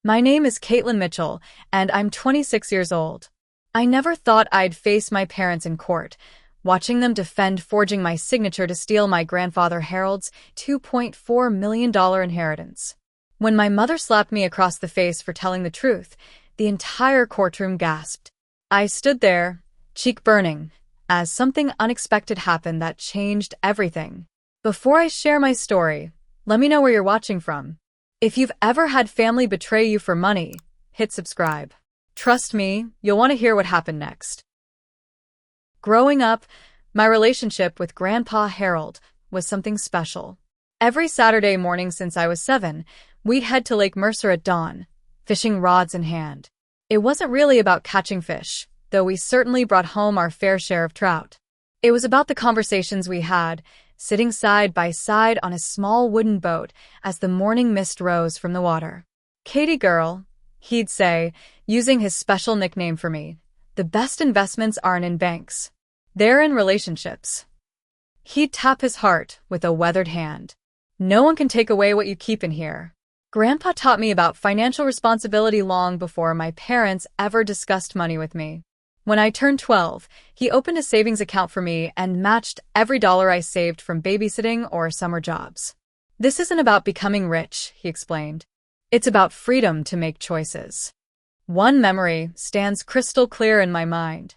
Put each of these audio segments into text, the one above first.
My name is Katelyn Mitchell, and I'm 26 years old. I never thought I'd face my parents in court, watching them defend forging my signature to steal my grandfather Harold's $2.4 million inheritance. When my mother slapped me across the face for telling the truth, the entire courtroom gasped. I stood there, cheek burning, as something unexpected happened that changed everything. Before I share my story, let me know where you're watching from. If you've ever had family betray you for money, hit subscribe. Trust me, you'll want to hear what happened next. Growing up, my relationship with Grandpa Harold was something special. Every Saturday morning since I was 7, we'd head to Lake Mercer at dawn, fishing rods in hand. It wasn't really about catching fish, though we certainly brought home our fair share of trout. It was about the conversations we had, sitting side by side on a small wooden boat as the morning mist rose from the water. "Katie girl," he'd say, using his special nickname for me, "the best investments aren't in banks. They're in relationships." He'd tap his heart with a weathered hand. "No one can take away what you keep in here." Grandpa taught me about financial responsibility long before my parents ever discussed money with me. When I turned 12, he opened a savings account for me and matched every dollar I saved from babysitting or summer jobs. "This isn't about becoming rich," he explained. "It's about freedom to make choices." One memory stands crystal clear in my mind.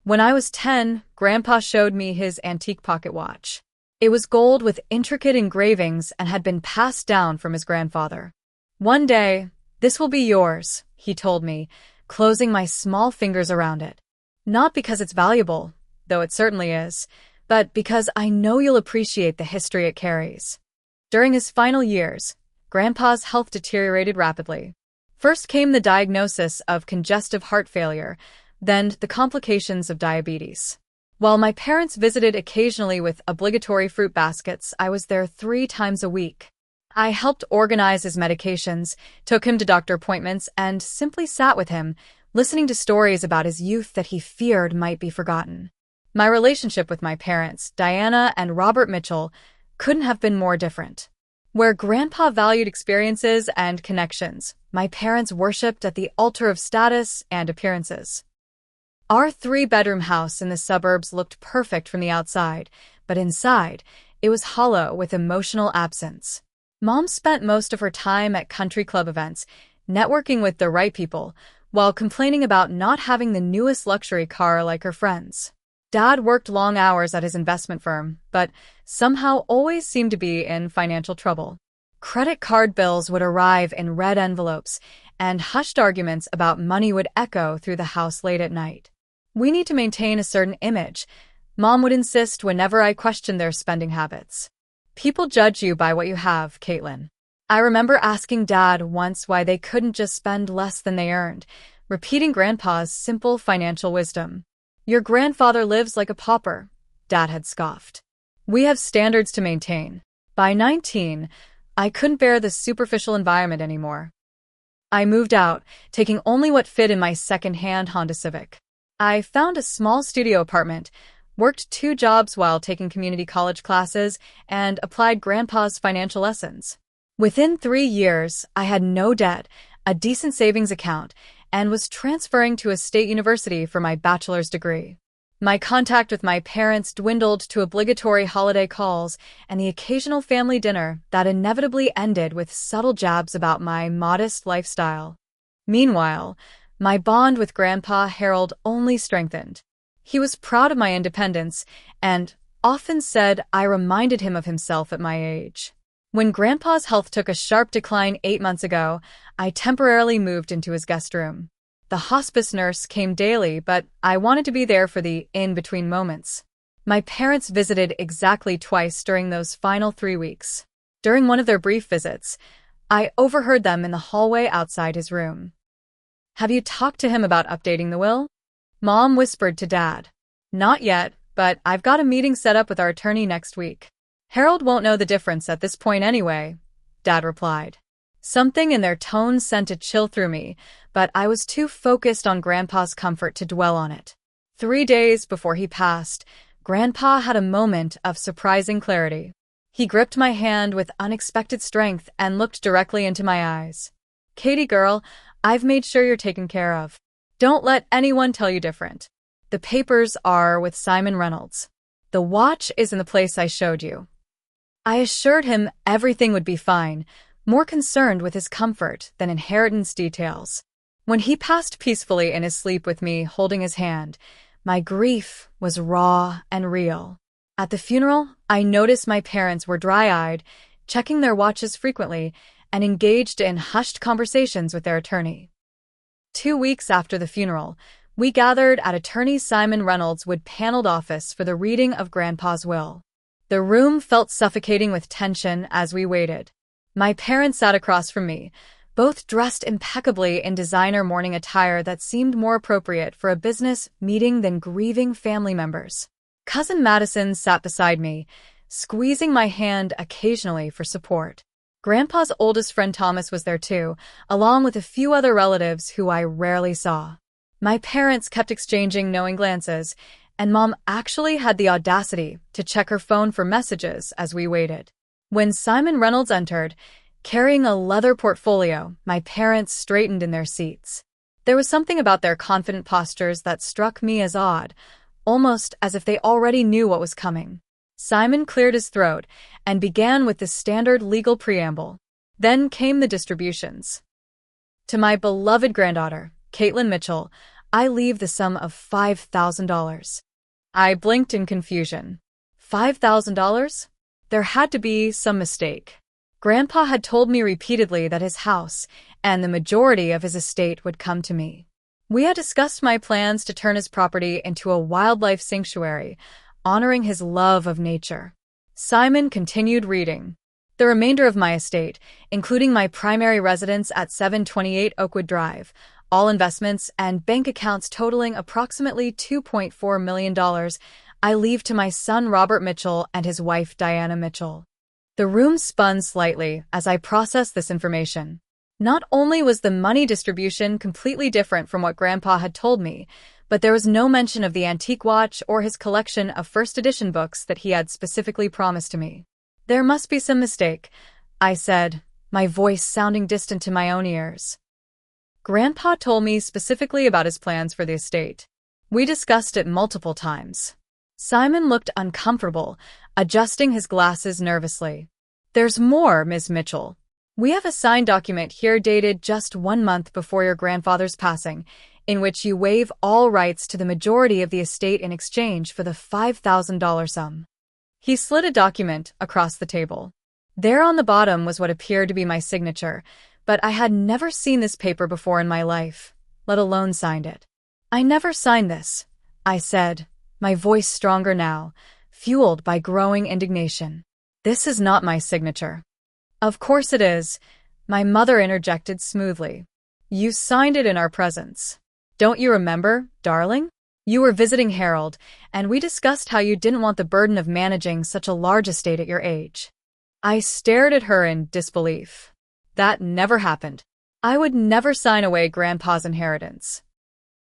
When I was 10, Grandpa showed me his antique pocket watch. It was gold with intricate engravings and had been passed down from his grandfather. "One day, this will be yours," he told me, closing my small fingers around it. "Not because it's valuable, though it certainly is, but because I know you'll appreciate the history it carries." During his final years, Grandpa's health deteriorated rapidly. First came the diagnosis of congestive heart failure, then the complications of diabetes. While my parents visited occasionally with obligatory fruit baskets, I was there 3 times a week. I helped organize his medications, took him to doctor appointments, and simply sat with him, listening to stories about his youth that he feared might be forgotten. My relationship with my parents, Diana and Robert Mitchell, couldn't have been more different. Where Grandpa valued experiences and connections, my parents worshipped at the altar of status and appearances. Our 3-bedroom house in the suburbs looked perfect from the outside, but inside, it was hollow with emotional absence. Mom spent most of her time at country club events, networking with the right people, while complaining about not having the newest luxury car like her friends. Dad worked long hours at his investment firm, but somehow always seemed to be in financial trouble. Credit card bills would arrive in red envelopes, and hushed arguments about money would echo through the house late at night. "We need to maintain a certain image," Mom would insist whenever I questioned their spending habits. "People judge you by what you have, Katelyn." I remember asking Dad once why they couldn't just spend less than they earned, repeating Grandpa's simple financial wisdom. "Your grandfather lives like a pauper," Dad had scoffed. "We have standards to maintain." By 19, I couldn't bear the superficial environment anymore. I moved out, taking only what fit in my second-hand Honda Civic. I found a small studio apartment, worked 2 jobs while taking community college classes, and applied Grandpa's financial lessons. Within 3 years, I had no debt, a decent savings account, and was transferring to a state university for my bachelor's degree. My contact with my parents dwindled to obligatory holiday calls and the occasional family dinner that inevitably ended with subtle jabs about my modest lifestyle. Meanwhile, my bond with Grandpa Harold only strengthened. He was proud of my independence and often said I reminded him of himself at my age. When Grandpa's health took a sharp decline 8 months ago, I temporarily moved into his guest room. The hospice nurse came daily, but I wanted to be there for the in-between moments. My parents visited exactly twice during those final 3 weeks. During one of their brief visits, I overheard them in the hallway outside his room. "Have you talked to him about updating the will?" Mom whispered to Dad. "Not yet, but I've got a meeting set up with our attorney next week." "Harold won't know the difference at this point anyway," Dad replied. Something in their tone sent a chill through me, but I was too focused on Grandpa's comfort to dwell on it. 3 days before he passed, Grandpa had a moment of surprising clarity. He gripped my hand with unexpected strength and looked directly into my eyes. Katie girl, I've made sure you're taken care of. Don't let anyone tell you different. The papers are with Simon Reynolds. The watch is in the place I showed you. I assured him everything would be fine, more concerned with his comfort than inheritance details. When he passed peacefully in his sleep with me holding his hand, my grief was raw and real. At the funeral, I noticed my parents were dry-eyed, checking their watches frequently, and engaged in hushed conversations with their attorney. 2 weeks after the funeral, we gathered at attorney Simon Reynolds' wood-paneled office for the reading of Grandpa's will. The room felt suffocating with tension as we waited. My parents sat across from me, both dressed impeccably in designer morning attire that seemed more appropriate for a business meeting than grieving family members. Cousin Madison sat beside me, squeezing my hand occasionally for support. Grandpa's oldest friend Thomas was there too, along with a few other relatives who I rarely saw. My parents kept exchanging knowing glances, and Mom actually had the audacity to check her phone for messages as we waited. When Simon Reynolds entered, carrying a leather portfolio, my parents straightened in their seats. There was something about their confident postures that struck me as odd, almost as if they already knew what was coming. Simon cleared his throat and began with the standard legal preamble. Then came the distributions. To my beloved granddaughter, Katelyn Mitchell, I leave the sum of $5,000. I blinked in confusion. $5,000? There had to be some mistake. Grandpa had told me repeatedly that his house and the majority of his estate would come to me. We had discussed my plans to turn his property into a wildlife sanctuary, honoring his love of nature. Simon continued reading. The remainder of my estate, including my primary residence at 728 Oakwood Drive, all investments and bank accounts totaling approximately $2.4 million, I leave to my son Robert Mitchell and his wife Diana Mitchell. The room spun slightly as I processed this information. Not only was the money distribution completely different from what Grandpa had told me, but there was no mention of the antique watch or his collection of first edition books that he had specifically promised to me. There must be some mistake, I said, my voice sounding distant to my own ears. Grandpa told me specifically about his plans for the estate. We discussed it multiple times. Simon looked uncomfortable, adjusting his glasses nervously. There's more, Ms. Mitchell. We have a signed document here dated just 1 month before your grandfather's passing, in which you waive all rights to the majority of the estate in exchange for the $5,000 sum. He slid a document across the table. There on the bottom was what appeared to be my signature, but I had never seen this paper before in my life, let alone signed it. I never signed this, I said, my voice stronger now, fueled by growing indignation. This is not my signature. Of course it is, my mother interjected smoothly. You signed it in our presence. Don't you remember, darling? You were visiting Harold, and we discussed how you didn't want the burden of managing such a large estate at your age. I stared at her in disbelief. That never happened. I would never sign away Grandpa's inheritance.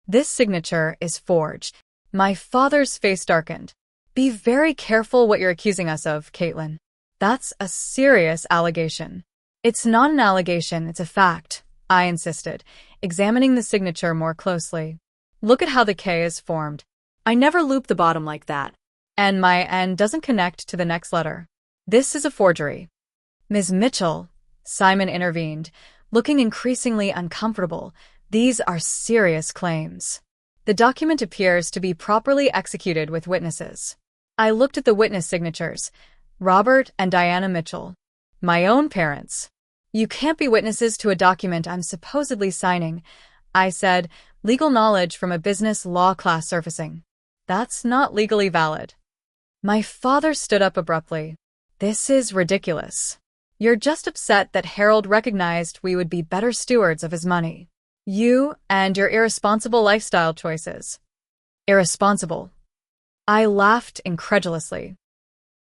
This signature is forged. My father's face darkened. Be very careful what you're accusing us of, Katelyn. That's a serious allegation. It's not an allegation, it's a fact, I insisted, examining the signature more closely. Look at how the K is formed. I never loop the bottom like that. And my N doesn't connect to the next letter. This is a forgery. Ms. Mitchell, Simon intervened, looking increasingly uncomfortable. These are serious claims. The document appears to be properly executed with witnesses. I looked at the witness signatures, Robert and Diana Mitchell. My own parents. You can't be witnesses to a document I'm supposedly signing, I said, legal knowledge from a business law class surfacing. That's not legally valid. My father stood up abruptly. This is ridiculous. You're just upset that Harold recognized we would be better stewards of his money. You and your irresponsible lifestyle choices. Irresponsible. I laughed incredulously.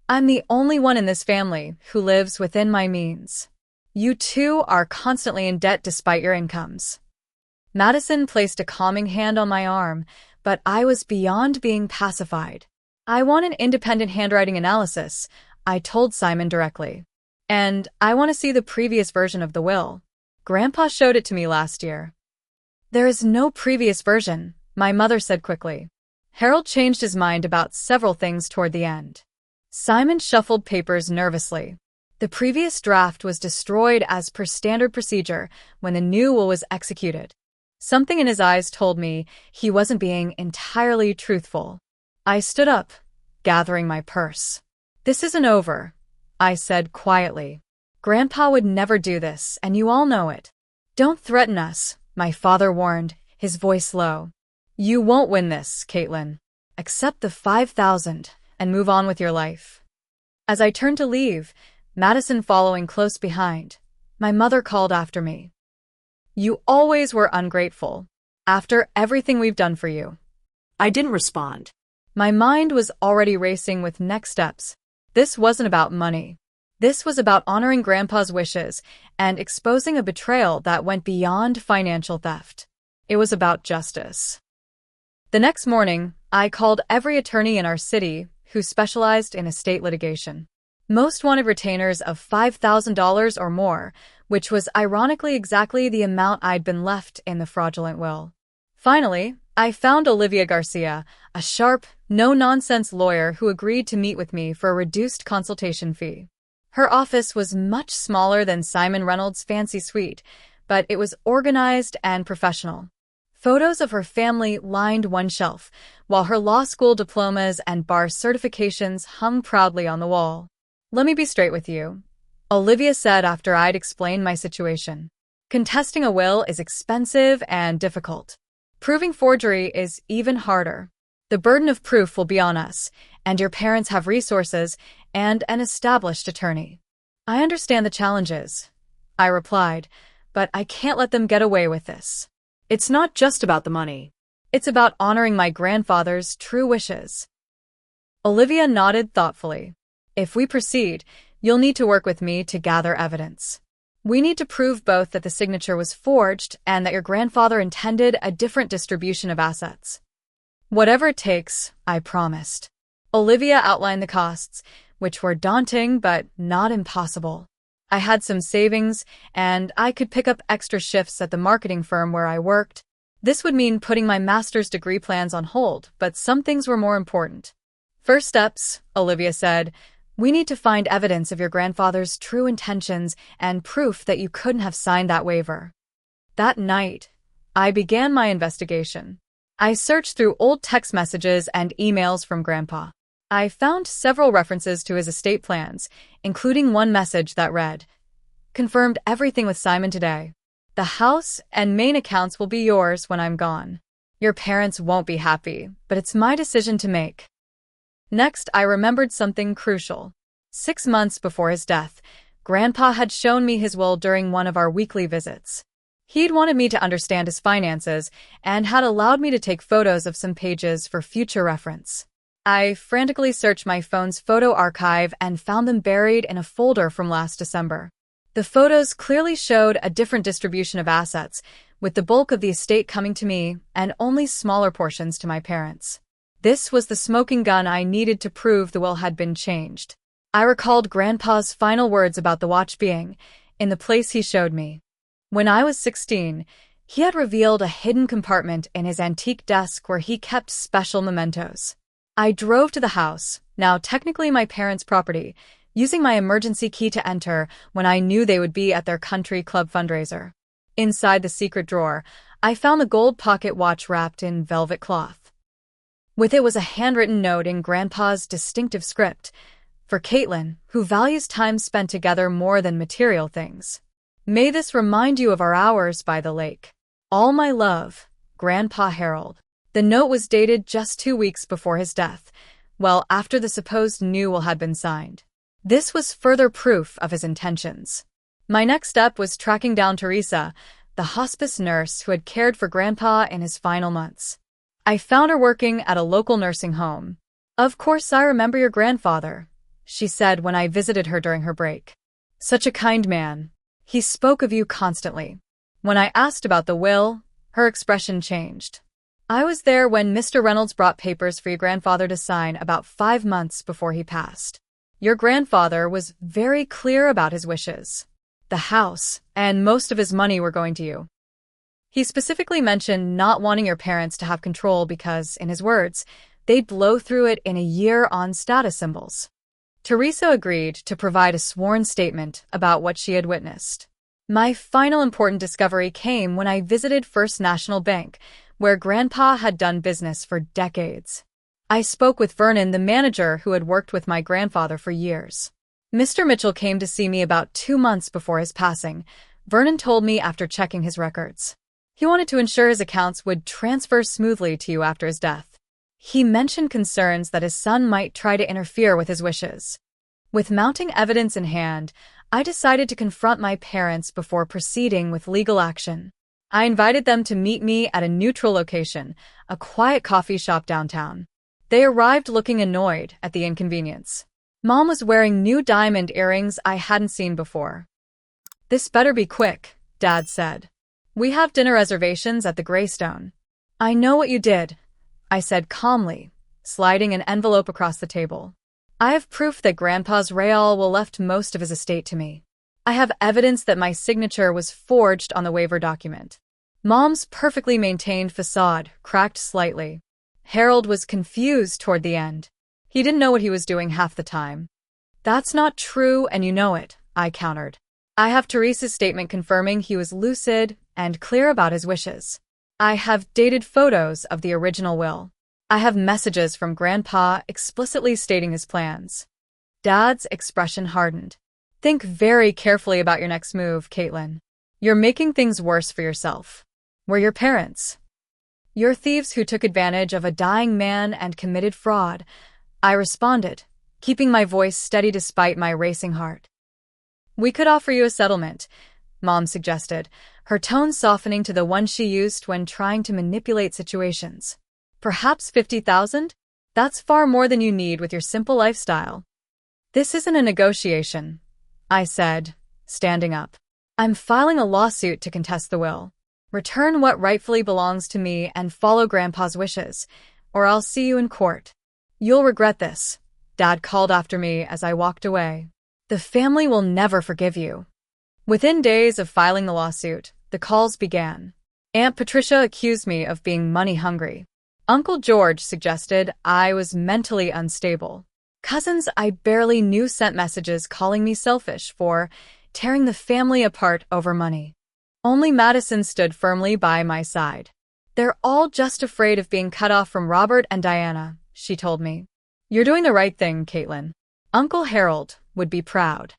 I'm the only one in this family who lives within my means. You two are constantly in debt despite your incomes. Madison placed a calming hand on my arm, but I was beyond being pacified. I want an independent handwriting analysis, I told Simon directly. And I want to see the previous version of the will. Grandpa showed it to me last year. There is no previous version, my mother said quickly. Harold changed his mind about several things toward the end. Simon shuffled papers nervously. The previous draft was destroyed as per standard procedure when the new will was executed. Something in his eyes told me he wasn't being entirely truthful. I stood up, gathering my purse. This isn't over, I said quietly. Grandpa would never do this, and you all know it. Don't threaten us, my father warned, his voice low. You won't win this, Katelyn. Accept the 5,000 and move on with your life. As I turned to leave, Madison following close behind, my mother called after me. You always were ungrateful, after everything we've done for you. I didn't respond. My mind was already racing with next steps. This wasn't about money. This was about honoring Grandpa's wishes and exposing a betrayal that went beyond financial theft. It was about justice. The next morning, I called every attorney in our city who specialized in estate litigation. Most wanted retainers of $5,000 or more, which was ironically exactly the amount I'd been left in the fraudulent will. Finally, I found Olivia Garcia, a sharp, no-nonsense lawyer who agreed to meet with me for a reduced consultation fee. Her office was much smaller than Simon Reynolds' fancy suite, but it was organized and professional. Photos of her family lined one shelf, while her law school diplomas and bar certifications hung proudly on the wall. Let me be straight with you, Olivia said after I'd explained my situation. Contesting a will is expensive and difficult. Proving forgery is even harder. The burden of proof will be on us, and your parents have resources and an established attorney. I understand the challenges, I replied, but I can't let them get away with this. It's not just about the money. It's about honoring my grandfather's true wishes. Olivia nodded thoughtfully. If we proceed, you'll need to work with me to gather evidence. We need to prove both that the signature was forged and that your grandfather intended a different distribution of assets. Whatever it takes, I promised. Olivia outlined the costs, which were daunting but not impossible. I had some savings, and I could pick up extra shifts at the marketing firm where I worked. This would mean putting my master's degree plans on hold, but some things were more important. First steps, Olivia said, we need to find evidence of your grandfather's true intentions and proof that you couldn't have signed that waiver. That night, I began my investigation. I searched through old text messages and emails from Grandpa. I found several references to his estate plans, including one message that read, "Confirmed everything with Simon today. The house and main accounts will be yours when I'm gone. Your parents won't be happy, but it's my decision to make." Next, I remembered something crucial. 6 months before his death, Grandpa had shown me his will during one of our weekly visits. He'd wanted me to understand his finances and had allowed me to take photos of some pages for future reference. I frantically searched my phone's photo archive and found them buried in a folder from last December. The photos clearly showed a different distribution of assets, with the bulk of the estate coming to me and only smaller portions to my parents. This was the smoking gun I needed to prove the will had been changed. I recalled Grandpa's final words about the watch being in the place he showed me. When I was 16, he had revealed a hidden compartment in his antique desk where he kept special mementos. I drove to the house, now technically my parents' property, using my emergency key to enter when I knew they would be at their country club fundraiser. Inside the secret drawer, I found the gold pocket watch wrapped in velvet cloth. With it was a handwritten note in Grandpa's distinctive script, "For Katelyn, who values time spent together more than material things. May this remind you of our hours by the lake. All my love, Grandpa Harold." The note was dated just 2 weeks before his death, well after the supposed new will had been signed. This was further proof of his intentions. My next step was tracking down Teresa, the hospice nurse who had cared for Grandpa in his final months. I found her working at a local nursing home. "Of course I remember your grandfather," she said when I visited her during her break. "Such a kind man. He spoke of you constantly." When I asked about the will, her expression changed. "I was there when Mr. Reynolds brought papers for your grandfather to sign about 5 months before he passed. Your grandfather was very clear about his wishes. the house, and most of his money were going to you. He specifically mentioned not wanting your parents to have control because, in his words, they'd blow through it in a year on status symbols. Teresa agreed to provide a sworn statement about what she had witnessed. My final important discovery came when I visited First National Bank, where Grandpa had done business for decades. I spoke with Vernon, the manager who had worked with my grandfather for years. Mr. Mitchell came to see me about 2 months before his passing, Vernon told me after checking his records. He wanted to ensure his accounts would transfer smoothly to you after his death. He mentioned concerns that his son might try to interfere with his wishes. With mounting evidence in hand, I decided to confront my parents before proceeding with legal action. I invited them to meet me at a neutral location, a quiet coffee shop downtown. They arrived looking annoyed at the inconvenience. Mom was wearing new diamond earrings I hadn't seen before. "This better be quick," Dad said. "We have dinner reservations at the Greystone." "I know what you did," I said calmly, sliding an envelope across the table. "I have proof that Grandpa's Real will left most of his estate to me. I have evidence that my signature was forged on the waiver document." Mom's perfectly maintained facade cracked slightly. Harold was confused toward the end. He didn't know what he was doing half the time. "That's not true, and you know it," I countered. "I have Teresa's statement confirming he was lucid and clear about his wishes. I have dated photos of the original will. I have messages from Grandpa explicitly stating his plans." Dad's expression hardened. "Think very carefully about your next move, Katelyn. You're making things worse for yourself. We're your parents. You're thieves who took advantage of a dying man and committed fraud," I responded, keeping my voice steady despite my racing heart. "We could offer you a settlement," Mom suggested, her tone softening to the one she used when trying to manipulate situations. "Perhaps 50,000? That's far more than you need with your simple lifestyle." "This isn't a negotiation," I said, standing up. "I'm filing a lawsuit to contest the will. Return what rightfully belongs to me and follow Grandpa's wishes, or I'll see you in court." "You'll regret this," Dad called after me as I walked away. "The family will never forgive you." Within days of filing the lawsuit, the calls began. Aunt Patricia accused me of being money-hungry. Uncle George suggested I was mentally unstable. Cousins I barely knew sent messages calling me selfish for tearing the family apart over money. Only Madison stood firmly by my side. "They're all just afraid of being cut off from Robert and Diana," she told me. "You're doing the right thing, Katelyn. Uncle Harold would be proud."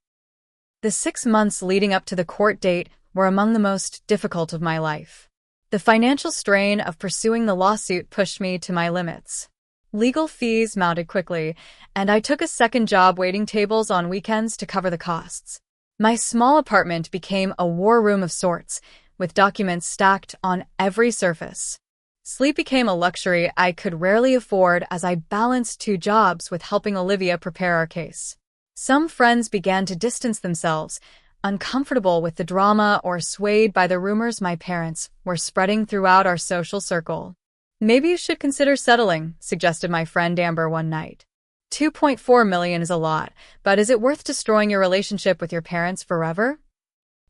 The 6 months leading up to the court date were among the most difficult of my life. The financial strain of pursuing the lawsuit pushed me to my limits. Legal fees mounted quickly, and I took a second job waiting tables on weekends to cover the costs. My small apartment became a war room of sorts, with documents stacked on every surface. Sleep became a luxury I could rarely afford as I balanced 2 jobs with helping Olivia prepare our case. Some friends began to distance themselves, uncomfortable with the drama or swayed by the rumors my parents were spreading throughout our social circle. "Maybe you should consider settling," suggested my friend Amber one night. $2.4 million is a lot, but is it worth destroying your relationship with your parents forever?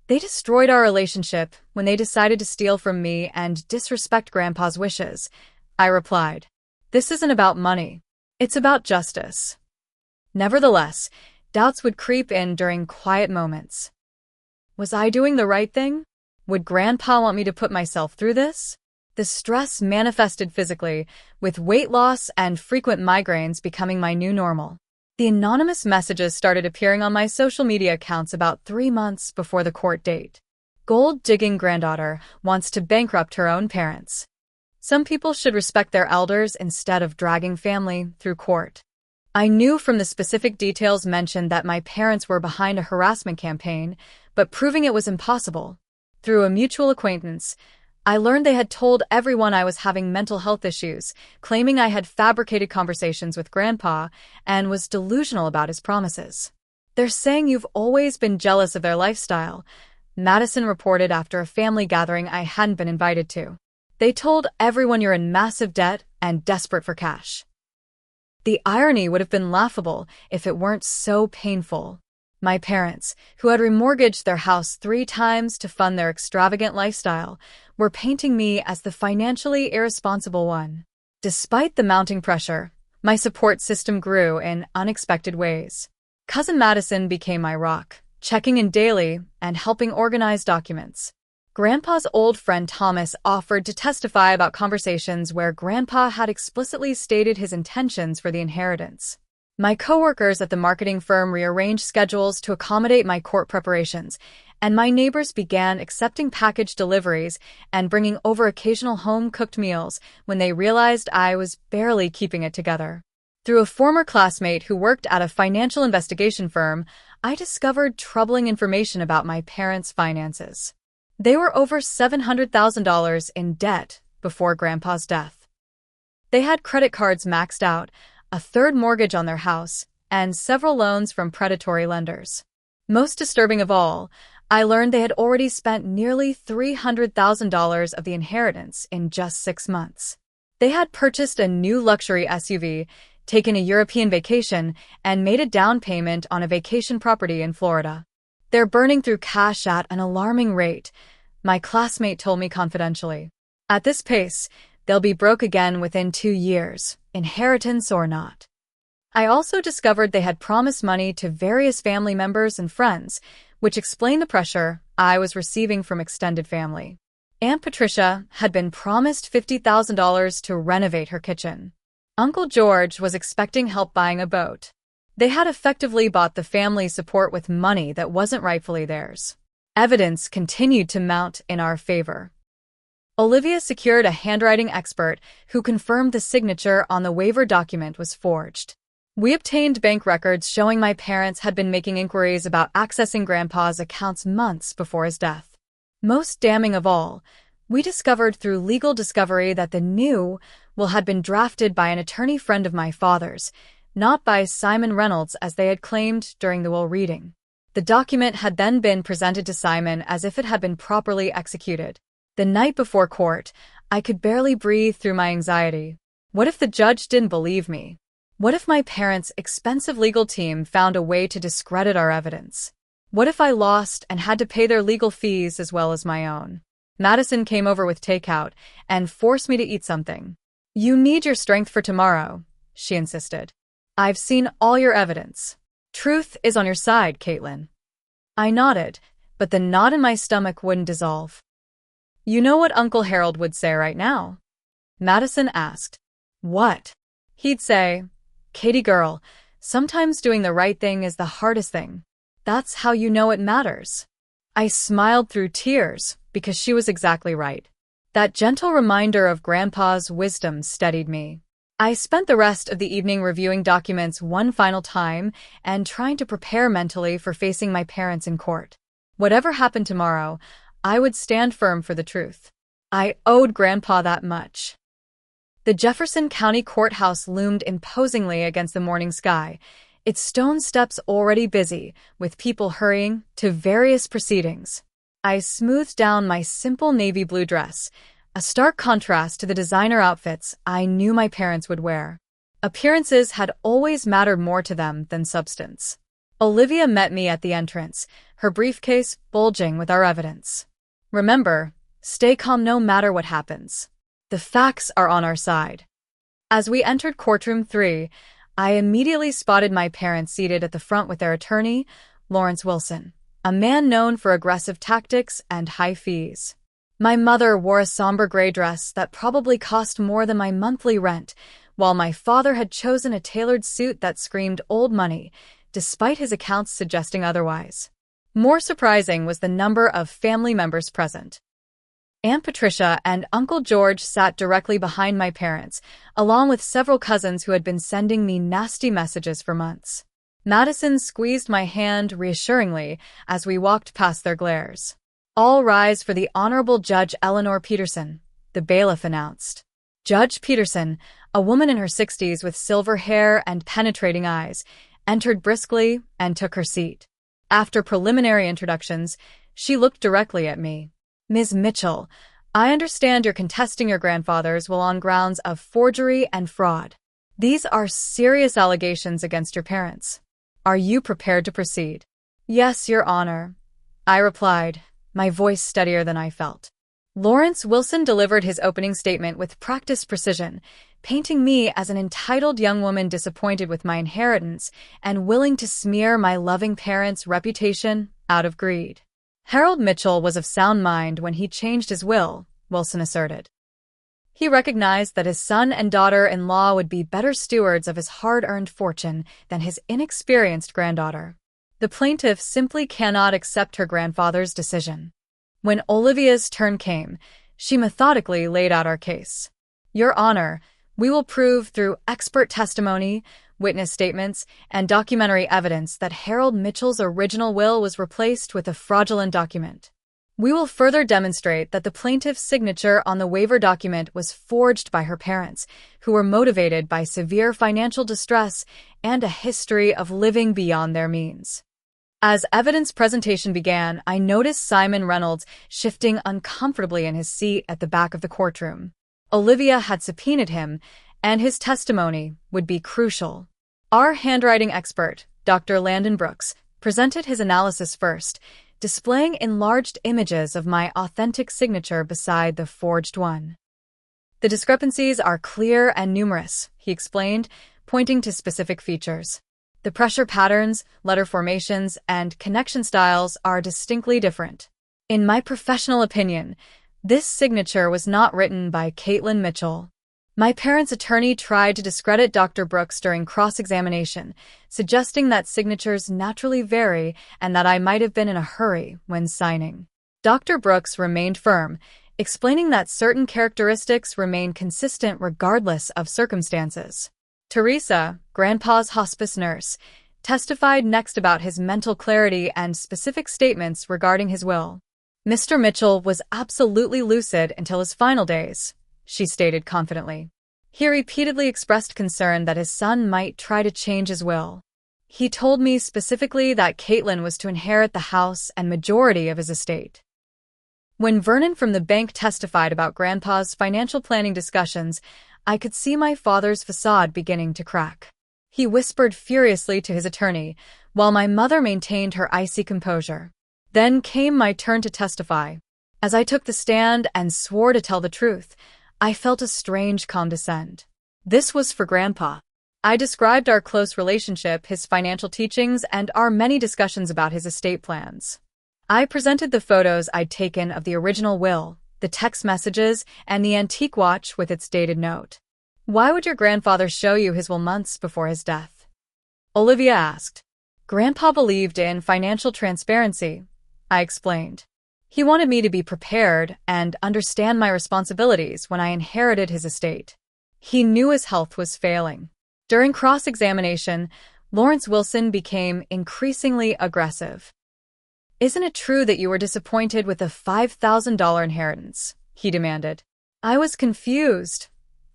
"They destroyed our relationship when they decided to steal from me and disrespect Grandpa's wishes," I replied. "This isn't about money. It's about justice." Nevertheless, doubts would creep in during quiet moments. Was I doing the right thing? Would Grandpa want me to put myself through this? The stress manifested physically, with weight loss and frequent migraines becoming my new normal. The anonymous messages started appearing on my social media accounts about 3 months before the court date. "Gold-digging granddaughter wants to bankrupt her own parents. Some people should respect their elders instead of dragging family through court." I knew from the specific details mentioned that my parents were behind a harassment campaign, but proving it was impossible. Through a mutual acquaintance, I learned they had told everyone I was having mental health issues, claiming I had fabricated conversations with Grandpa and was delusional about his promises. "They're saying you've always been jealous of their lifestyle," Madison reported after a family gathering I hadn't been invited to. "They told everyone you're in massive debt and desperate for cash." The irony would have been laughable if it weren't so painful. My parents, who had remortgaged their house 3 times to fund their extravagant lifestyle, were painting me as the financially irresponsible one. Despite the mounting pressure, my support system grew in unexpected ways. Cousin Madison became my rock, checking in daily and helping organize documents. Grandpa's old friend Thomas offered to testify about conversations where Grandpa had explicitly stated his intentions for the inheritance. My coworkers at the marketing firm rearranged schedules to accommodate my court preparations, and my neighbors began accepting package deliveries and bringing over occasional home-cooked meals when they realized I was barely keeping it together. Through a former classmate who worked at a financial investigation firm, I discovered troubling information about my parents' finances. They were over $700,000 in debt before Grandpa's death. They had credit cards maxed out, a third mortgage on their house, and several loans from predatory lenders. Most disturbing of all, I learned they had already spent nearly $300,000 of the inheritance in just 6 months. They had purchased a new luxury SUV, taken a European vacation, and made a down payment on a vacation property in Florida. They're burning through cash at an alarming rate, my classmate told me confidentially. At this pace, they'll be broke again within 2 years, inheritance or not. I also discovered they had promised money to various family members and friends, which explained the pressure I was receiving from extended family. Aunt Patricia had been promised $50,000 to renovate her kitchen. Uncle George was expecting help buying a boat. They had effectively bought the family support with money that wasn't rightfully theirs. Evidence continued to mount in our favor. Olivia secured a handwriting expert who confirmed the signature on the waiver document was forged. We obtained bank records showing my parents had been making inquiries about accessing Grandpa's accounts months before his death. Most damning of all, we discovered through legal discovery that the new will had been drafted by an attorney friend of my father's, not by Simon Reynolds as they had claimed during the will reading. The document had then been presented to Simon as if it had been properly executed. The night before court, I could barely breathe through my anxiety. What if the judge didn't believe me? What if my parents' expensive legal team found a way to discredit our evidence? What if I lost and had to pay their legal fees as well as my own? Madison came over with takeout and forced me to eat something. You need your strength for tomorrow, she insisted. I've seen all your evidence. Truth is on your side, Katelyn. I nodded, but the knot in my stomach wouldn't dissolve. You know what Uncle Harold would say right now? Madison asked. What? He'd say, Katie girl, sometimes doing the right thing is the hardest thing. That's how you know it matters. I smiled through tears because she was exactly right. That gentle reminder of Grandpa's wisdom steadied me. I spent the rest of the evening reviewing documents one final time and trying to prepare mentally for facing my parents in court. Whatever happened tomorrow, I would stand firm for the truth. I owed Grandpa that much. The Jefferson County Courthouse loomed imposingly against the morning sky, its stone steps already busy, with people hurrying to various proceedings. I smoothed down my simple navy blue dress, a stark contrast to the designer outfits I knew my parents would wear. Appearances had always mattered more to them than substance. Olivia met me at the entrance, her briefcase bulging with our evidence. Remember, stay calm no matter what happens. The facts are on our side. As we entered courtroom 3, I immediately spotted my parents seated at the front with their attorney, Lawrence Wilson, a man known for aggressive tactics and high fees. My mother wore a somber gray dress that probably cost more than my monthly rent, while my father had chosen a tailored suit that screamed old money, despite his accounts suggesting otherwise. More surprising was the number of family members present. Aunt Patricia and Uncle George sat directly behind my parents, along with several cousins who had been sending me nasty messages for months. Madison squeezed my hand reassuringly as we walked past their glares. All rise for the Honorable Judge Eleanor Peterson, the bailiff announced. Judge Peterson, a woman in her 60s with silver hair and penetrating eyes, entered briskly and took her seat. After preliminary introductions, she looked directly at me. Ms. Mitchell, I understand you're contesting your grandfather's will on grounds of forgery and fraud. These are serious allegations against your parents. Are you prepared to proceed? Yes, Your Honor, I replied, my voice steadier than I felt. Lawrence Wilson delivered his opening statement with practiced precision, painting me as an entitled young woman disappointed with my inheritance and willing to smear my loving parents' reputation out of greed. Harold Mitchell was of sound mind when he changed his will, Wilson asserted. He recognized that his son and daughter-in-law would be better stewards of his hard-earned fortune than his inexperienced granddaughter. The plaintiff simply cannot accept her grandfather's decision. When Olivia's turn came, she methodically laid out our case. Your Honor, we will prove through expert testimony, witness statements, and documentary evidence that Harold Mitchell's original will was replaced with a fraudulent document. We will further demonstrate that the plaintiff's signature on the waiver document was forged by her parents, who were motivated by severe financial distress and a history of living beyond their means. As evidence presentation began, I noticed Simon Reynolds shifting uncomfortably in his seat at the back of the courtroom. Olivia had subpoenaed him, and his testimony would be crucial. Our handwriting expert, Dr. Landon Brooks, presented his analysis first, displaying enlarged images of my authentic signature beside the forged one. The discrepancies are clear and numerous, he explained, pointing to specific features. The pressure patterns, letter formations, and connection styles are distinctly different. In my professional opinion, this signature was not written by Katelyn Mitchell. My parents' attorney tried to discredit Dr. Brooks during cross-examination, suggesting that signatures naturally vary and that I might have been in a hurry when signing. Dr. Brooks remained firm, explaining that certain characteristics remain consistent regardless of circumstances. Teresa, Grandpa's hospice nurse, testified next about his mental clarity and specific statements regarding his will. Mr. Mitchell was absolutely lucid until his final days, she stated confidently. He repeatedly expressed concern that his son might try to change his will. He told me specifically that Katelyn was to inherit the house and majority of his estate. When Vernon from the bank testified about Grandpa's financial planning discussions, I could see my father's facade beginning to crack. He whispered furiously to his attorney, while my mother maintained her icy composure. Then came my turn to testify. As I took the stand and swore to tell the truth, I felt a strange calm descend. This was for Grandpa. I described our close relationship, his financial teachings, and our many discussions about his estate plans. I presented the photos I'd taken of the original will, the text messages, and the antique watch with its dated note. Why would your grandfather show you his will months before his death? Olivia asked. Grandpa believed in financial transparency, I explained. He wanted me to be prepared and understand my responsibilities when I inherited his estate. He knew his health was failing. During cross-examination, Lawrence Wilson became increasingly aggressive. Isn't it true that you were disappointed with the $5,000 inheritance? He demanded. I was confused,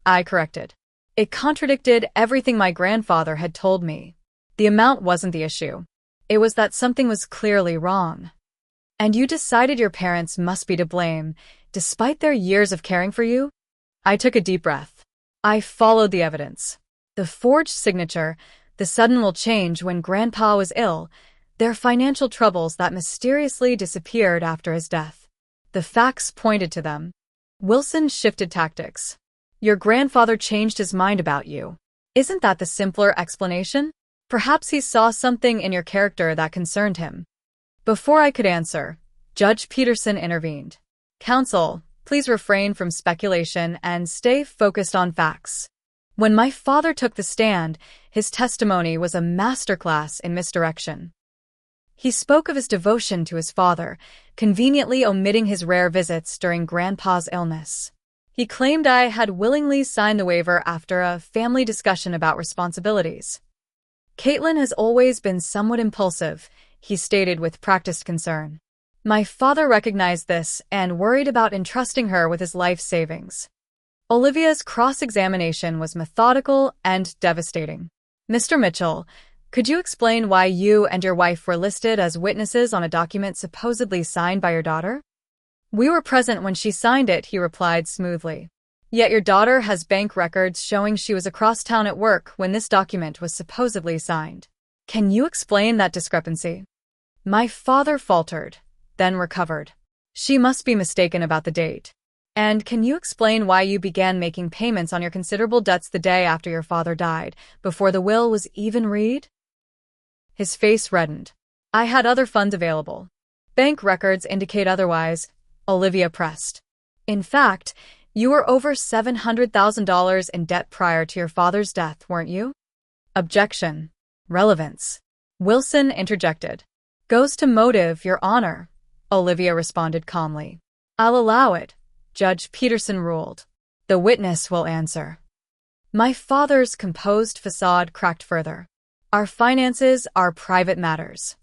I corrected. It contradicted everything my grandfather had told me. The amount wasn't the issue. It was that something was clearly wrong. And you decided your parents must be to blame, despite their years of caring for you? I took a deep breath. I followed the evidence. The forged signature, the sudden will change when Grandpa was ill, their financial troubles that mysteriously disappeared after his death. The facts pointed to them. Wilson shifted tactics. Your grandfather changed his mind about you. Isn't that the simpler explanation? Perhaps he saw something in your character that concerned him. Before I could answer, Judge Peterson intervened. Counsel, please refrain from speculation and stay focused on facts. When my father took the stand, his testimony was a masterclass in misdirection. He spoke of his devotion to his father, conveniently omitting his rare visits during Grandpa's illness. He claimed I had willingly signed the waiver after a family discussion about responsibilities. Katelyn has always been somewhat impulsive, he stated with practiced concern. My father recognized this and worried about entrusting her with his life savings. Olivia's cross-examination was methodical and devastating. Mr. Mitchell, could you explain why you and your wife were listed as witnesses on a document supposedly signed by your daughter? We were present when she signed it, he replied smoothly. Yet your daughter has bank records showing she was across town at work when this document was supposedly signed. Can you explain that discrepancy? My father faltered, then recovered. She must be mistaken about the date. And can you explain why you began making payments on your considerable debts the day after your father died, before the will was even read? His face reddened. I had other funds available. Bank records indicate otherwise, Olivia pressed. In fact, you were over $700,000 in debt prior to your father's death, weren't you? Objection. Relevance. Wilson interjected. Goes to motive, Your Honor, Olivia responded calmly. I'll allow it, Judge Peterson ruled. The witness will answer. My father's composed facade cracked further. Our finances are private matters.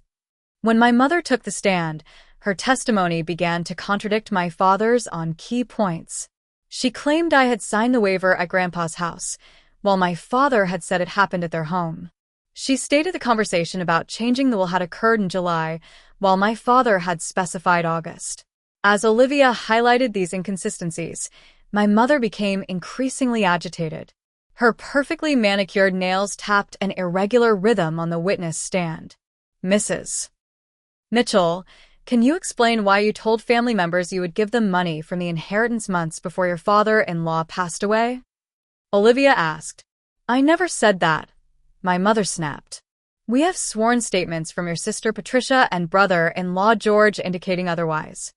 When my mother took the stand, her testimony began to contradict my father's on key points. She claimed I had signed the waiver at Grandpa's house, while my father had said it happened at their home. She stated the conversation about changing the will had occurred in July, while my father had specified August. As Olivia highlighted these inconsistencies, my mother became increasingly agitated. Her perfectly manicured nails tapped an irregular rhythm on the witness stand. Mrs. Mitchell, can you explain why you told family members you would give them money from the inheritance months before your father-in-law passed away? Olivia asked. I never said that, my mother snapped. We have sworn statements from your sister Patricia and brother-in-law George indicating otherwise.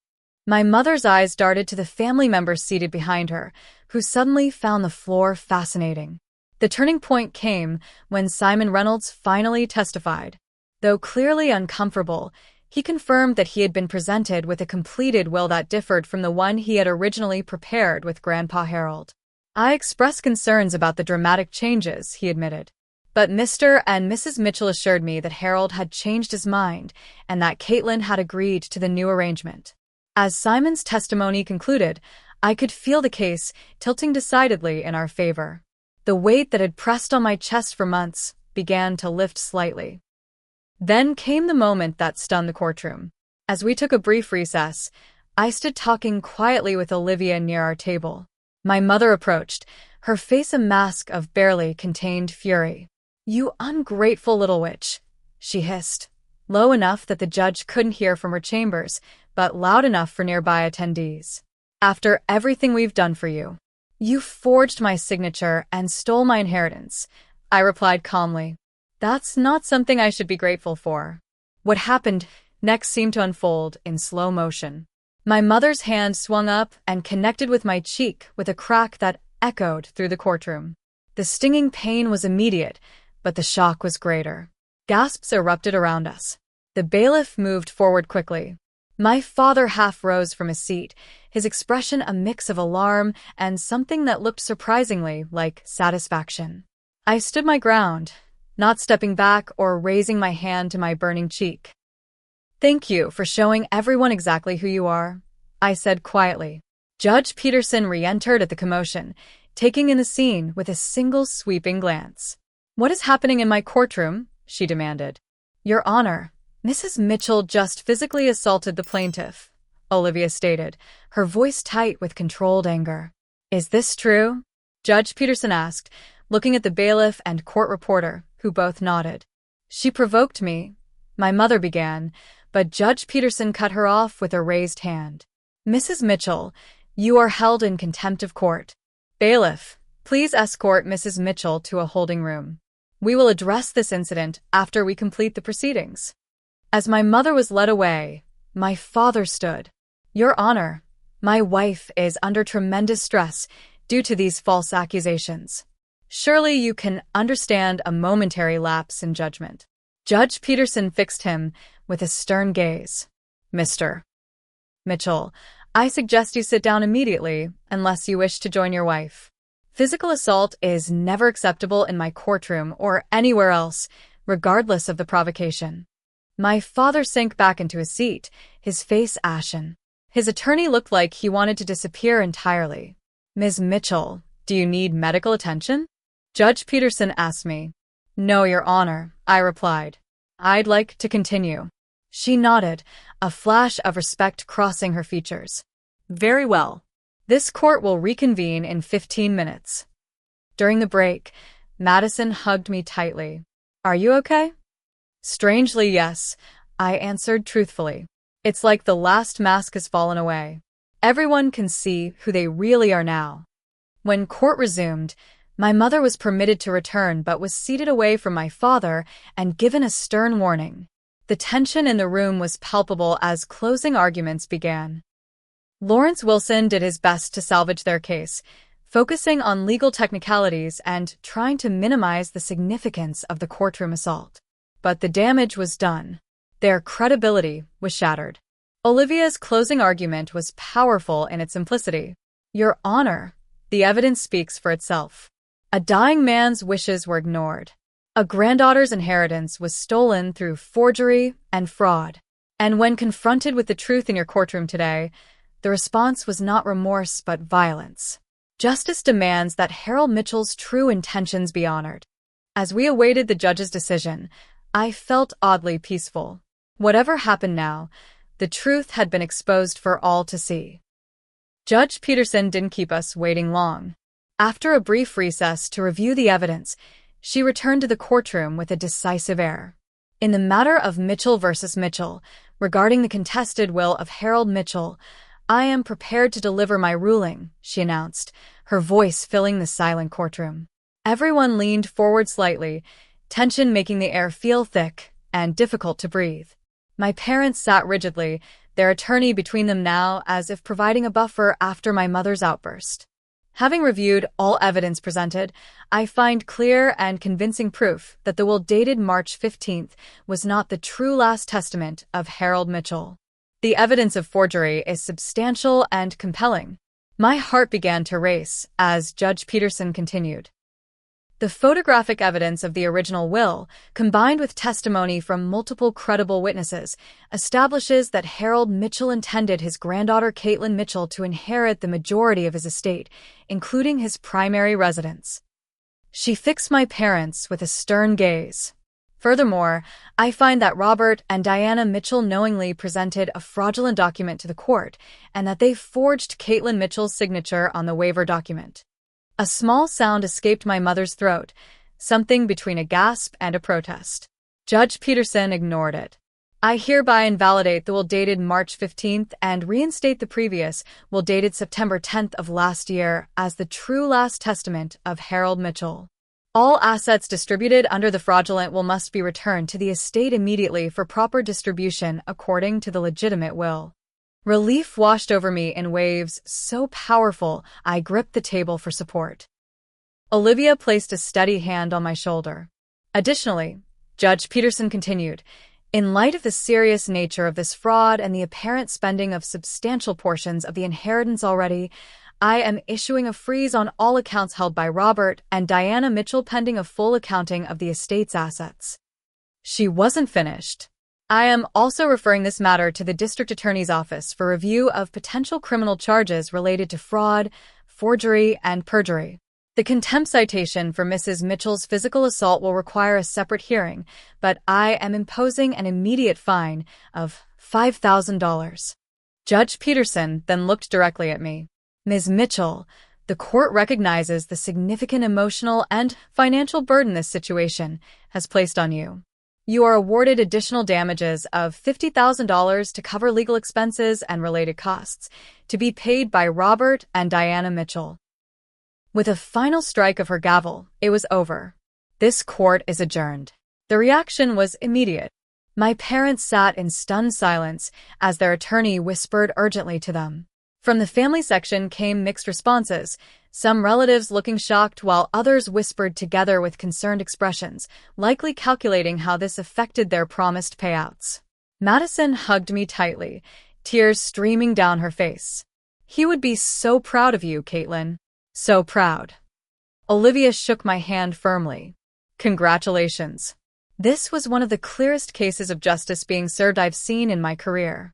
My mother's eyes darted to the family members seated behind her, who suddenly found the floor fascinating. The turning point came when Simon Reynolds finally testified. Though clearly uncomfortable, he confirmed that he had been presented with a completed will that differed from the one he had originally prepared with Grandpa Harold. I expressed concerns about the dramatic changes, he admitted. But Mr. and Mrs. Mitchell assured me that Harold had changed his mind and that Katelyn had agreed to the new arrangement. As Simon's testimony concluded, I could feel the case tilting decidedly in our favor. The weight that had pressed on my chest for months began to lift slightly. Then came the moment that stunned the courtroom. As we took a brief recess, I stood talking quietly with Olivia near our table. My mother approached, her face a mask of barely contained fury. You ungrateful little witch, she hissed, low enough that the judge couldn't hear from her chambers, but loud enough for nearby attendees. After everything we've done for you, you forged my signature and stole my inheritance, I replied calmly. That's not something I should be grateful for. What happened next seemed to unfold in slow motion. My mother's hand swung up and connected with my cheek with a crack that echoed through the courtroom. The stinging pain was immediate, but the shock was greater. Gasps erupted around us. The bailiff moved forward quickly. My father half rose from his seat, his expression a mix of alarm and something that looked surprisingly like satisfaction. I stood my ground, not stepping back or raising my hand to my burning cheek. Thank you for showing everyone exactly who you are, I said quietly. Judge Peterson re-entered at the commotion, taking in the scene with a single sweeping glance. What is happening in my courtroom? She demanded. Your Honor, Mrs. Mitchell just physically assaulted the plaintiff, Olivia stated, her voice tight with controlled anger. Is this true? Judge Peterson asked, looking at the bailiff and court reporter, who both nodded. She provoked me, my mother began, but Judge Peterson cut her off with a raised hand. Mrs. Mitchell, you are held in contempt of court. Bailiff, please escort Mrs. Mitchell to a holding room. We will address this incident after we complete the proceedings. As my mother was led away, my father stood. Your Honor, my wife is under tremendous stress due to these false accusations. Surely you can understand a momentary lapse in judgment. Judge Peterson fixed him with a stern gaze. Mr. Mitchell, I suggest you sit down immediately unless you wish to join your wife. Physical assault is never acceptable in my courtroom or anywhere else, regardless of the provocation. My father sank back into his seat, his face ashen. His attorney looked like he wanted to disappear entirely. Ms. Mitchell, do you need medical attention? Judge Peterson asked me. No, Your Honor, I replied. I'd like to continue. She nodded, a flash of respect crossing her features. Very well. This court will reconvene in 15 minutes. During the break, Madison hugged me tightly. Are you okay? Strangely, yes, I answered truthfully. It's like the last mask has fallen away. Everyone can see who they really are now. When court resumed, my mother was permitted to return but was seated away from my father and given a stern warning. The tension in the room was palpable as closing arguments began. Lawrence Wilson did his best to salvage their case, focusing on legal technicalities and trying to minimize the significance of the courtroom assault. But the damage was done. Their credibility was shattered. Olivia's closing argument was powerful in its simplicity. Your Honor, the evidence speaks for itself. A dying man's wishes were ignored. A granddaughter's inheritance was stolen through forgery and fraud. And when confronted with the truth in your courtroom today, the response was not remorse but violence. Justice demands that Harold Mitchell's true intentions be honored. As we awaited the judge's decision, I felt oddly peaceful. Whatever happened now, the truth had been exposed for all to see. Judge Peterson didn't keep us waiting long. After a brief recess to review the evidence, she returned to the courtroom with a decisive air. In the matter of Mitchell versus Mitchell, regarding the contested will of Harold Mitchell, I am prepared to deliver my ruling, she announced, her voice filling the silent courtroom. Everyone leaned forward slightly, tension making the air feel thick and difficult to breathe. My parents sat rigidly, their attorney between them now as if providing a buffer after my mother's outburst. Having reviewed all evidence presented, I find clear and convincing proof that the will dated March 15th was not the true last testament of Harold Mitchell. The evidence of forgery is substantial and compelling. My heart began to race as Judge Peterson continued. The photographic evidence of the original will, combined with testimony from multiple credible witnesses, establishes that Harold Mitchell intended his granddaughter Katelyn Mitchell to inherit the majority of his estate, including his primary residence. She fixed my parents with a stern gaze. Furthermore, I find that Robert and Diana Mitchell knowingly presented a fraudulent document to the court, and that they forged Katelyn Mitchell's signature on the waiver document. A small sound escaped my mother's throat, something between a gasp and a protest. Judge Peterson ignored it. I hereby invalidate the will dated March 15th and reinstate the previous will dated September 10th of last year as the true last testament of Harold Mitchell. All assets distributed under the fraudulent will must be returned to the estate immediately for proper distribution according to the legitimate will. Relief washed over me in waves so powerful I gripped the table for support. Olivia placed a steady hand on my shoulder. Additionally, Judge Peterson continued, in light of the serious nature of this fraud and the apparent spending of substantial portions of the inheritance already, I am issuing a freeze on all accounts held by Robert and Diana Mitchell pending a full accounting of the estate's assets. She wasn't finished. I am also referring this matter to the District Attorney's Office for review of potential criminal charges related to fraud, forgery, and perjury. The contempt citation for Mrs. Mitchell's physical assault will require a separate hearing, but I am imposing an immediate fine of $5,000. Judge Peterson then looked directly at me. Ms. Mitchell, the court recognizes the significant emotional and financial burden this situation has placed on you. You are awarded additional damages of $50,000 to cover legal expenses and related costs, to be paid by Robert and Diana Mitchell. With a final strike of her gavel, it was over. This court is adjourned. The reaction was immediate. My parents sat in stunned silence as their attorney whispered urgently to them. From the family section came mixed responses, some relatives looking shocked while others whispered together with concerned expressions, likely calculating how this affected their promised payouts. Madison hugged me tightly, tears streaming down her face. He would be so proud of you, Katelyn. So proud. Olivia shook my hand firmly. Congratulations. This was one of the clearest cases of justice being served I've seen in my career.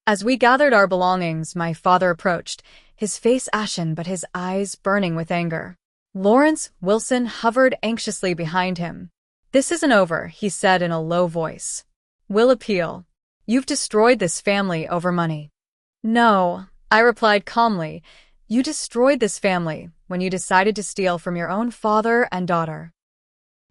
As we gathered our belongings, my father approached, his face ashen but his eyes burning with anger. Lawrence Wilson hovered anxiously behind him. This isn't over, he said in a low voice. We'll appeal. You've destroyed this family over money. No, I replied calmly. You destroyed this family when you decided to steal from your own father and daughter.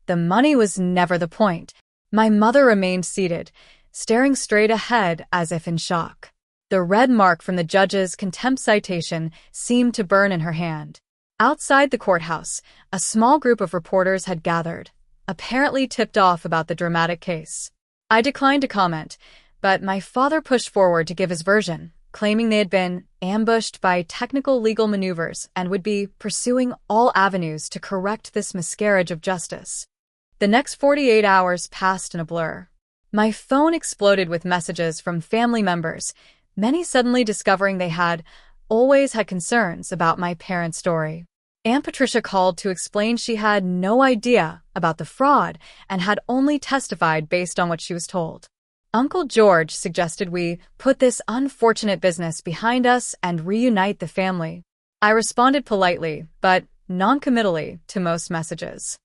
The money was never the point. My mother remained seated, staring straight ahead as if in shock. The red mark from the judge's contempt citation seemed to burn in her hand. Outside the courthouse, a small group of reporters had gathered, apparently tipped off about the dramatic case. I declined to comment, but my father pushed forward to give his version, claiming they had been ambushed by technical legal maneuvers and would be pursuing all avenues to correct this miscarriage of justice. The next 48 hours passed in a blur. My phone exploded with messages from family members, many suddenly discovering they had always had concerns about my parents' story. Aunt Patricia called to explain she had no idea about the fraud and had only testified based on what she was told. Uncle George suggested we put this unfortunate business behind us and reunite the family. I responded politely, but non-committally, to most messages.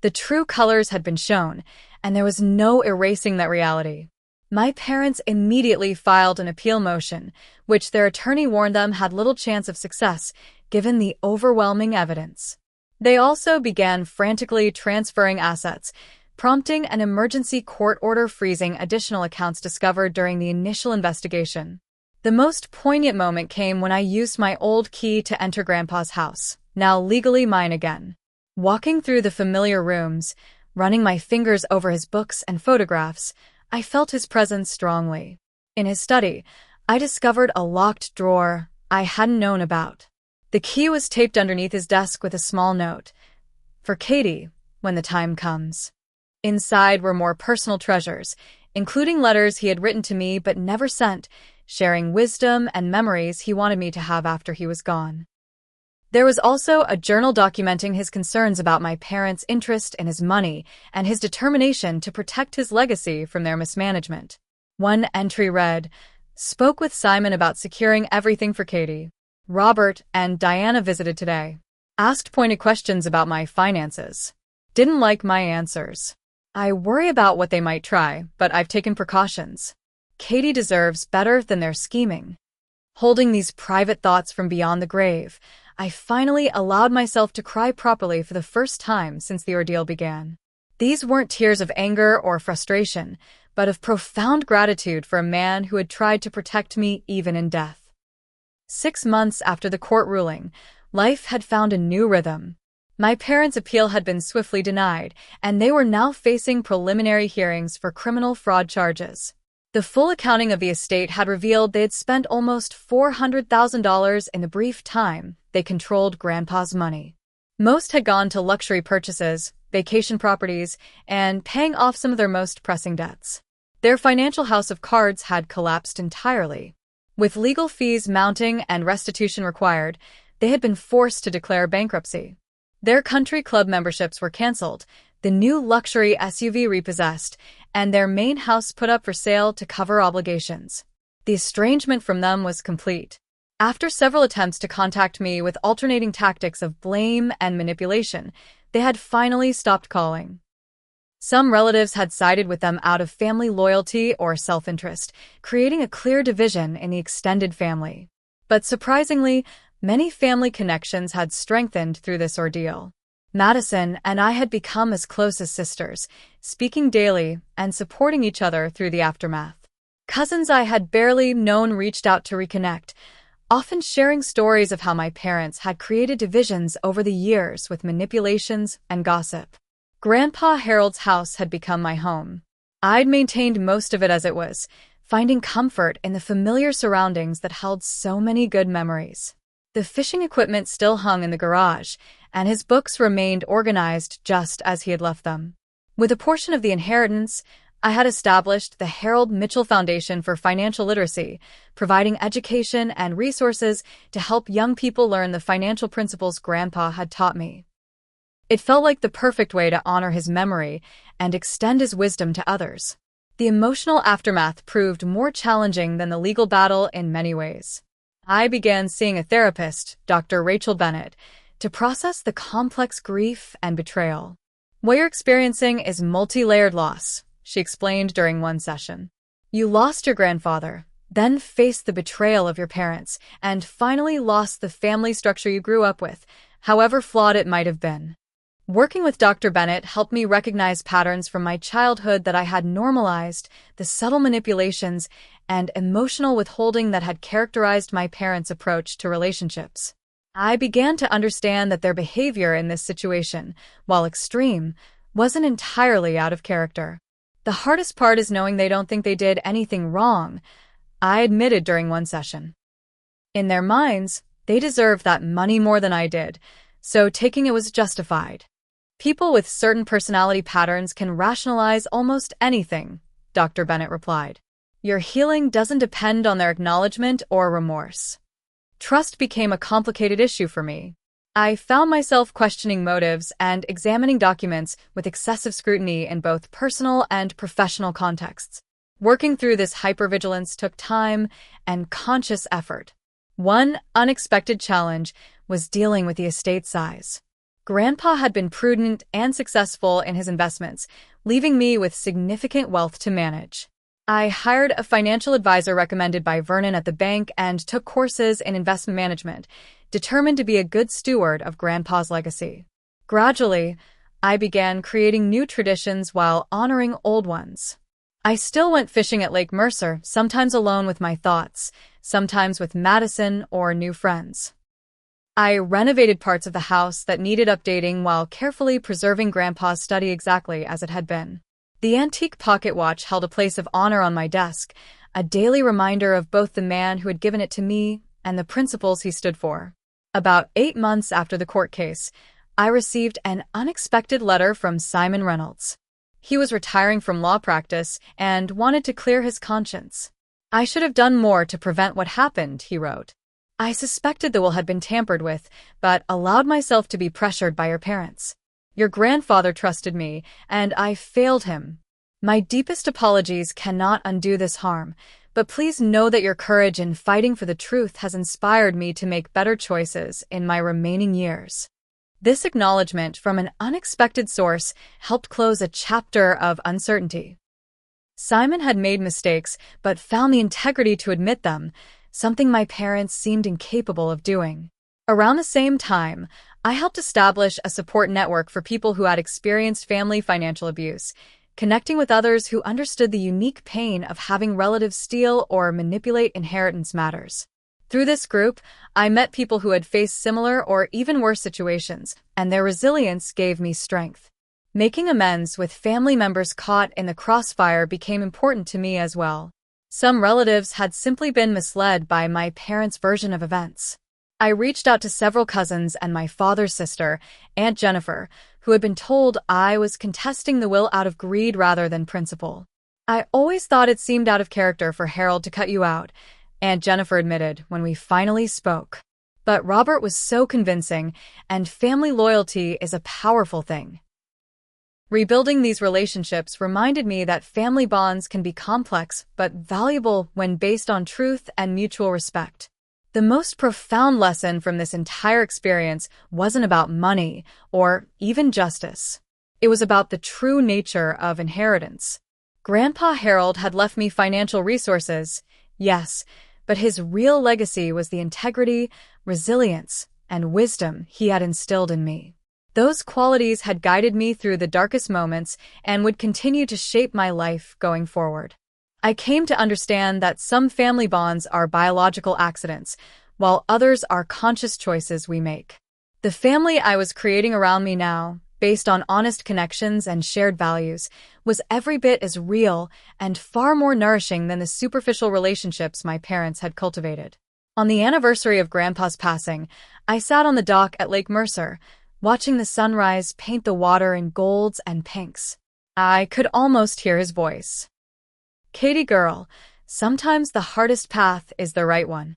The true colors had been shown, and there was no erasing that reality. My parents immediately filed an appeal motion, which their attorney warned them had little chance of success, given the overwhelming evidence. They also began frantically transferring assets, prompting an emergency court order freezing additional accounts discovered during the initial investigation. The most poignant moment came when I used my old key to enter Grandpa's house, now legally mine again. Walking through the familiar rooms, running my fingers over his books and photographs, I felt his presence strongly. In his study, I discovered a locked drawer I hadn't known about. The key was taped underneath his desk with a small note, "For Katie, when the time comes." Inside were more personal treasures, including letters he had written to me but never sent, sharing wisdom and memories he wanted me to have after he was gone. There was also a journal documenting his concerns about my parents' interest in his money and his determination to protect his legacy from their mismanagement. One entry read, "Spoke with Simon about securing everything for Katie. Robert and Diana visited today. Asked pointed questions about my finances. Didn't like my answers. I worry about what they might try, but I've taken precautions. Katie deserves better than their scheming." Holding these private thoughts from beyond the grave, I finally allowed myself to cry properly for the first time since the ordeal began. These weren't tears of anger or frustration, but of profound gratitude for a man who had tried to protect me even in death. 6 months after the court ruling, life had found a new rhythm. My parents' appeal had been swiftly denied, and they were now facing preliminary hearings for criminal fraud charges. The full accounting of the estate had revealed they had spent almost $400,000 in the brief time they controlled Grandpa's money. Most had gone to luxury purchases, vacation properties, and paying off some of their most pressing debts. Their financial house of cards had collapsed entirely. With legal fees mounting and restitution required, they had been forced to declare bankruptcy. Their country club memberships were canceled, the new luxury SUV repossessed, and their main house put up for sale to cover obligations. The estrangement from them was complete. After several attempts to contact me with alternating tactics of blame and manipulation, they had finally stopped calling. Some relatives had sided with them out of family loyalty or self-interest, creating a clear division in the extended family. But surprisingly, many family connections had strengthened through this ordeal. Madison and I had become as close as sisters, speaking daily and supporting each other through the aftermath. Cousins I had barely known reached out to reconnect, often sharing stories of how my parents had created divisions over the years with manipulations and gossip. Grandpa Harold's house had become my home. I'd maintained most of it as it was, finding comfort in the familiar surroundings that held so many good memories. The fishing equipment still hung in the garage, and his books remained organized just as he had left them. With a portion of the inheritance, I had established the Harold Mitchell Foundation for Financial Literacy, providing education and resources to help young people learn the financial principles Grandpa had taught me. It felt like the perfect way to honor his memory and extend his wisdom to others. The emotional aftermath proved more challenging than the legal battle in many ways. I began seeing a therapist, Dr. Rachel Bennett, to process the complex grief and betrayal. "What you're experiencing is multi-layered loss," she explained during one session. "You lost your grandfather, then faced the betrayal of your parents, and finally lost the family structure you grew up with, however flawed it might have been. Working with Dr. Bennett helped me recognize patterns from my childhood that I had normalized, the subtle manipulations and emotional withholding that had characterized my parents' approach to relationships. I began to understand that their behavior in this situation, while extreme, wasn't entirely out of character. The hardest part is knowing they don't think they did anything wrong, I admitted during one session. In their minds, they deserved that money more than I did, so taking it was justified. People with certain personality patterns can rationalize almost anything, Dr. Bennett replied. Your healing doesn't depend on their acknowledgement or remorse. Trust became a complicated issue for me. I found myself questioning motives and examining documents with excessive scrutiny in both personal and professional contexts. Working through this hypervigilance took time and conscious effort. One unexpected challenge was dealing with the estate size. Grandpa had been prudent and successful in his investments, leaving me with significant wealth to manage. I hired a financial advisor recommended by Vernon at the bank and took courses in investment management, determined to be a good steward of Grandpa's legacy. Gradually, I began creating new traditions while honoring old ones. I still went fishing at Lake Mercer, sometimes alone with my thoughts, sometimes with Madison or new friends. I renovated parts of the house that needed updating while carefully preserving Grandpa's study exactly as it had been. The antique pocket watch held a place of honor on my desk, a daily reminder of both the man who had given it to me and the principles he stood for. About 8 months after the court case, I received an unexpected letter from Simon Reynolds. He was retiring from law practice and wanted to clear his conscience. I should have done more to prevent what happened, he wrote. I suspected the will had been tampered with, but allowed myself to be pressured by your parents. Your grandfather trusted me, and I failed him. My deepest apologies cannot undo this harm, but please know that your courage in fighting for the truth has inspired me to make better choices in my remaining years. This acknowledgement from an unexpected source helped close a chapter of uncertainty. Simon had made mistakes, but found the integrity to admit them, something my parents seemed incapable of doing. Around the same time, I helped establish a support network for people who had experienced family financial abuse, connecting with others who understood the unique pain of having relatives steal or manipulate inheritance matters. Through this group, I met people who had faced similar or even worse situations, and their resilience gave me strength. Making amends with family members caught in the crossfire became important to me as well. Some relatives had simply been misled by my parents' version of events. I reached out to several cousins and my father's sister, Aunt Jennifer, who had been told I was contesting the will out of greed rather than principle. I always thought it seemed out of character for Harold to cut you out, Aunt Jennifer admitted when we finally spoke. But Robert was so convincing, and family loyalty is a powerful thing. Rebuilding these relationships reminded me that family bonds can be complex but valuable when based on truth and mutual respect. The most profound lesson from this entire experience wasn't about money or even justice. It was about the true nature of inheritance. Grandpa Harold had left me financial resources, yes, but his real legacy was the integrity, resilience, and wisdom he had instilled in me. Those qualities had guided me through the darkest moments and would continue to shape my life going forward. I came to understand that some family bonds are biological accidents, while others are conscious choices we make. The family I was creating around me now, based on honest connections and shared values, was every bit as real and far more nourishing than the superficial relationships my parents had cultivated. On the anniversary of Grandpa's passing, I sat on the dock at Lake Mercer, watching the sunrise paint the water in golds and pinks. I could almost hear his voice. Katie girl, sometimes the hardest path is the right one.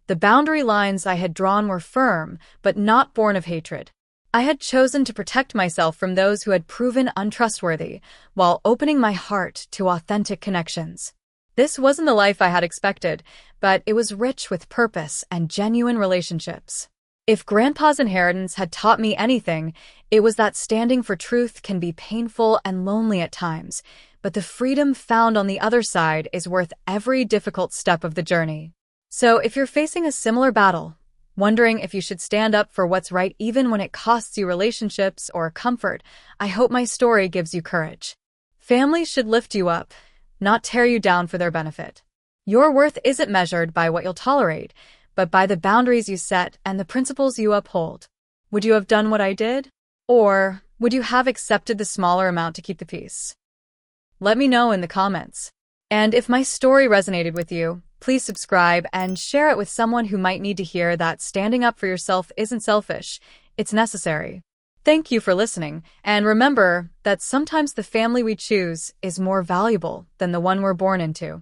The boundary lines I had drawn were firm, but not born of hatred. I had chosen to protect myself from those who had proven untrustworthy, while opening my heart to authentic connections. This wasn't the life I had expected, but it was rich with purpose and genuine relationships. If Grandpa's inheritance had taught me anything, it was that standing for truth can be painful and lonely at times, but the freedom found on the other side is worth every difficult step of the journey. So if you're facing a similar battle, wondering if you should stand up for what's right even when it costs you relationships or comfort, I hope my story gives you courage. Families should lift you up, not tear you down for their benefit. Your worth isn't measured by what you'll tolerate, but by the boundaries you set and the principles you uphold. Would you have done what I did? Or would you have accepted the smaller amount to keep the peace? Let me know in the comments. And if my story resonated with you, please subscribe and share it with someone who might need to hear that standing up for yourself isn't selfish, it's necessary. Thank you for listening, and remember that sometimes the family we choose is more valuable than the one we're born into.